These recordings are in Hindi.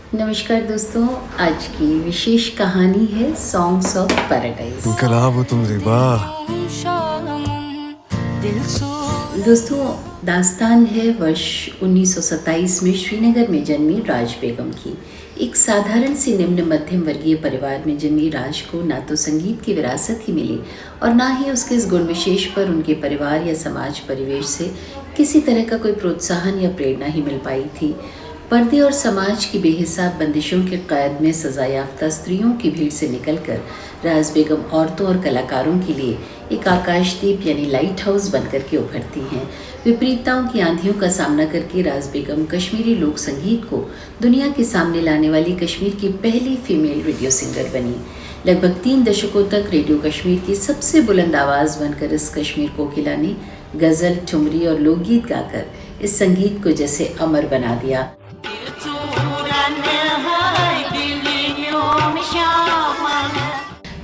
नमस्कार दोस्तों, आज की विशेष कहानी है सॉन्ग्स ऑफ पैराडाइज। हो तुम रिबा। दोस्तों, दास्तान है वर्ष 1927 में श्रीनगर में जन्मी राज बेगम की। एक साधारण सी निम्न मध्यम वर्गीय परिवार में जन्मी राज को ना तो संगीत की विरासत ही मिली और ना ही उसके इस गुण विशेष पर उनके परिवार या समाज परिवेश से किसी तरह का कोई प्रोत्साहन या प्रेरणा ही मिल पाई थी। पर्दे और समाज की बेहिसाब बंदिशों के कैद में सजा याफ्ता स्त्रियों की भीड़ से निकलकर राज बेगम औरतों और कलाकारों के लिए एक आकाशदीप यानी लाइट हाउस बनकर के उभरती हैं। विपरीतताओं की आंधियों का सामना करके राज बेगम कश्मीरी लोक संगीत को दुनिया के सामने लाने वाली कश्मीर की पहली फीमेल रेडियो सिंगर बनी। लगभग 3 दशकों तक रेडियो कश्मीर की सबसे बुलंद आवाज़ बनकर इस कश्मीर कोकिला ने गज़ल, ठुमरी और लोकगीत गाकर इस संगीत को जैसे अमर बना दिया।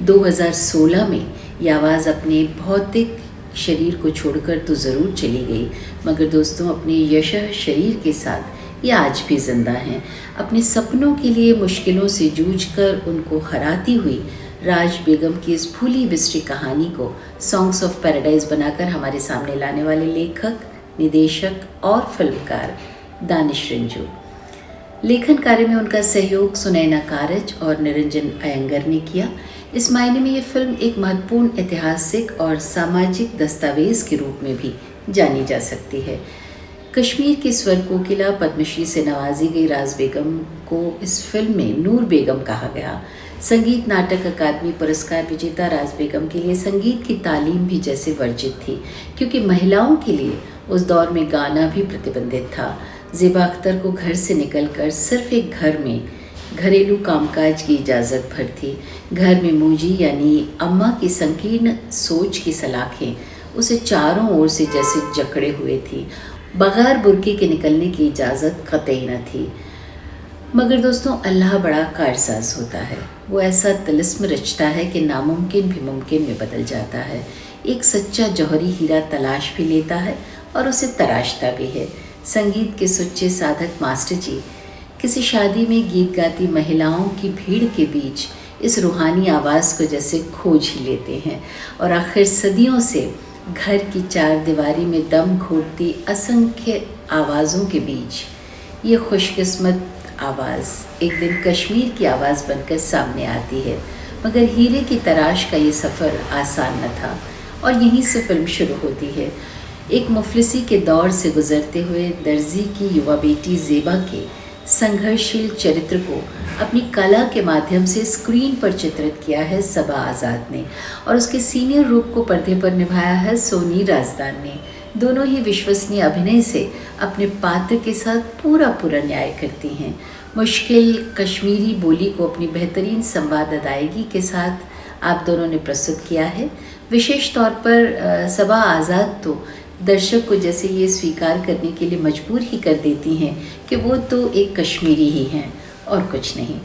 2016 में ये आवाज़ अपने भौतिक शरीर को छोड़कर तो ज़रूर चली गई, मगर दोस्तों अपने यशः शरीर के साथ ये आज भी जिंदा हैं। अपने सपनों के लिए मुश्किलों से जूझकर उनको हराती हुई राज बेगम की इस भूली बिसरी कहानी को सॉन्ग्स ऑफ पैराडाइज बनाकर हमारे सामने लाने वाले लेखक, निदेशक और फिल्मकार दानिश रंजू। लेखन कार्य में उनका सहयोग सुनैना कारज और निरंजन अयंगर ने किया। इस मायने में ये फिल्म एक महत्वपूर्ण ऐतिहासिक और सामाजिक दस्तावेज के रूप में भी जानी जा सकती है। कश्मीर की स्वर कोकिला पद्मश्री से नवाजी गई राज बेगम को इस फिल्म में नूर बेगम कहा गया। संगीत नाटक अकादमी पुरस्कार विजेता राज बेगम के लिए संगीत की तालीम भी जैसे वर्जित थी, क्योंकि महिलाओं के लिए उस दौर में गाना भी प्रतिबंधित था। ज़ेबा अख्तर को घर से निकलकर सिर्फ एक घर में घरेलू कामकाज की इजाज़त भर थी। घर में मूजी यानी अम्मा की संकीर्ण सोच की सलाखें उसे चारों ओर से जैसे जकड़े हुए थी। बगैर बुर्के के निकलने की इजाज़त कतई न थी। मगर दोस्तों, अल्लाह बड़ा कारसाज होता है। वो ऐसा तिलिस्म रचता है कि नामुमकिन भी मुमकिन में बदल जाता है। एक सच्चा जौहरी हीरा तलाश भी लेता है और उसे तराशता भी है। संगीत के सुच्चे साधक मास्टर जी किसी शादी में गीत गाती महिलाओं की भीड़ के बीच इस रूहानी आवाज़ को जैसे खोज ही लेते हैं और आखिर सदियों से घर की चार दीवारी में दम घोटती असंख्य आवाज़ों के बीच ये खुशकिस्मत आवाज़ एक दिन कश्मीर की आवाज़ बनकर सामने आती है। मगर हीरे की तलाश का ये सफ़र आसान न था और यहीं से फिल्म शुरू होती है। एक मुफलिसी के दौर से गुजरते हुए दर्जी की युवा बेटी ज़ेबा के संघर्षशील चरित्र को अपनी कला के माध्यम से स्क्रीन पर चित्रित किया है सबा आज़ाद ने और उसके सीनियर रूप को पर्दे पर निभाया है सोनी राजदान ने। दोनों ही विश्वसनीय अभिनय से अपने पात्र के साथ पूरा न्याय करती हैं। मुश्किल कश्मीरी बोली को अपनी बेहतरीन संवाद अदायगी के साथ आप दोनों ने प्रस्तुत किया है। विशेष तौर पर सबा आज़ाद तो दर्शक को जैसे ये स्वीकार करने के लिए मजबूर ही कर देती हैं कि वो तो एक कश्मीरी ही हैं और कुछ नहीं।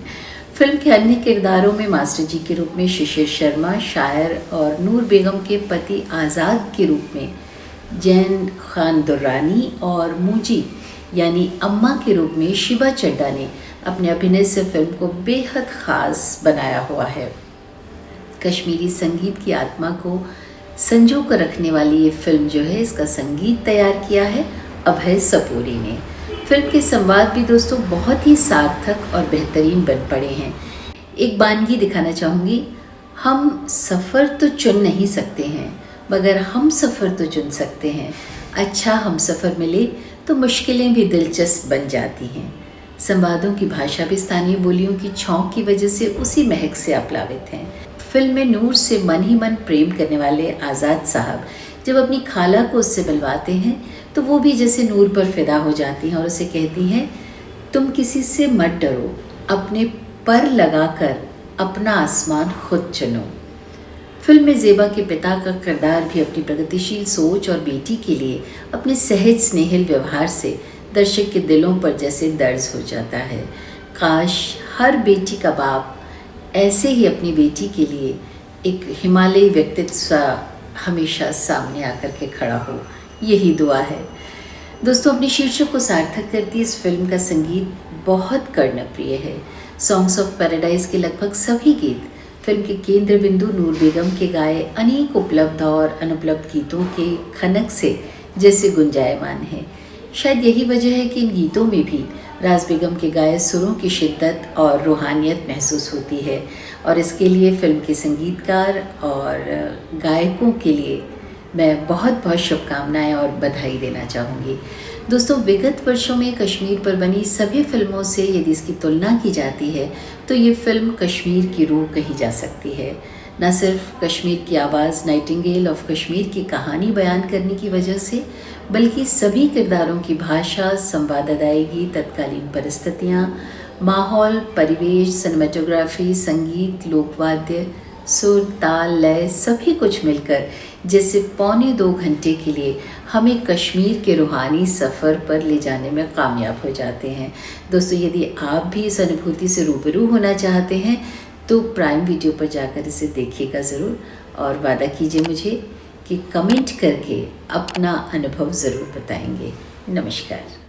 फिल्म के अन्य किरदारों में मास्टर जी के रूप में शिशिर शर्मा, शायर और नूर बेगम के पति आज़ाद के रूप में जैन खान दुर्रानी और मूजी यानी अम्मा के रूप में शिबा चड्ढा ने अपने अभिनय से फिल्म को बेहद ख़ास बनाया हुआ है। कश्मीरी संगीत की आत्मा को संजो कर रखने वाली ये फिल्म जो है, इसका संगीत तैयार किया है अभय सपूरी ने। फिल्म के संवाद भी दोस्तों बहुत ही सार्थक और बेहतरीन बन पड़े हैं। एक बानगी दिखाना चाहूँगी। हम सफ़र तो चुन नहीं सकते हैं, मगर हम सफ़र तो चुन सकते हैं। अच्छा हम सफ़र मिले तो मुश्किलें भी दिलचस्प बन जाती हैं। संवादों की भाषा भी स्थानीय बोलियों की छौंक की वजह से उसी महक से आप्लावित हैं। फिल्म में नूर से मन ही मन प्रेम करने वाले आज़ाद साहब जब अपनी खाला को उससे मिलवाते हैं तो वो भी जैसे नूर पर फिदा हो जाती हैं और उसे कहती हैं, तुम किसी से मत डरो, अपने पर लगाकर अपना आसमान खुद चुनो। फिल्म में ज़ेबा के पिता का किरदार भी अपनी प्रगतिशील सोच और बेटी के लिए अपने सहज स्नेहिल व्यवहार से दर्शक के दिलों पर जैसे दर्ज हो जाता है। काश हर बेटी का बाप ऐसे ही अपनी बेटी के लिए एक हिमालयी व्यक्तित्व सा हमेशा सामने आकर के खड़ा हो, यही दुआ है। दोस्तों, अपने शीर्षक को सार्थक करती इस फिल्म का संगीत बहुत कर्णप्रिय है। सॉन्ग्स ऑफ पैराडाइज के लगभग सभी गीत फिल्म के केंद्र बिंदु नूर बेगम के गाए अनेक उपलब्ध और अनुपलब्ध गीतों के खनक से जैसे गुंजायमान हैं। शायद यही वजह है कि इन गीतों में भी राज बेगम के गाए सुरों की शिद्दत और रूहानियत महसूस होती है, और इसके लिए फिल्म के संगीतकार और गायकों के लिए मैं बहुत बहुत शुभकामनाएं और बधाई देना चाहूँगी। दोस्तों, विगत वर्षों में कश्मीर पर बनी सभी फिल्मों से यदि इसकी तुलना की जाती है तो ये फिल्म कश्मीर की रूह कही जा सकती है। न सिर्फ कश्मीर की आवाज़ नाइटिंगेल ऑफ कश्मीर की कहानी बयान करने की वजह से, बल्कि सभी किरदारों की भाषा, संवाद अदायगी, तत्कालीन परिस्थितियाँ, माहौल, परिवेश, सिनेमेटोग्राफी, संगीत, लोकवाद्य, सुर, ताल, लय सभी कुछ मिलकर जैसे 2.25 घंटे के लिए हमें कश्मीर के रूहानी सफ़र पर ले जाने में कामयाब हो जाते हैं। दोस्तों, यदि आप भी इस अनुभूति से रूबरू होना चाहते हैं तो प्राइम वीडियो पर जाकर इसे देखिएगा ज़रूर, और वादा कीजिए मुझे कि कमेंट करके अपना अनुभव ज़रूर बताएंगे। नमस्कार।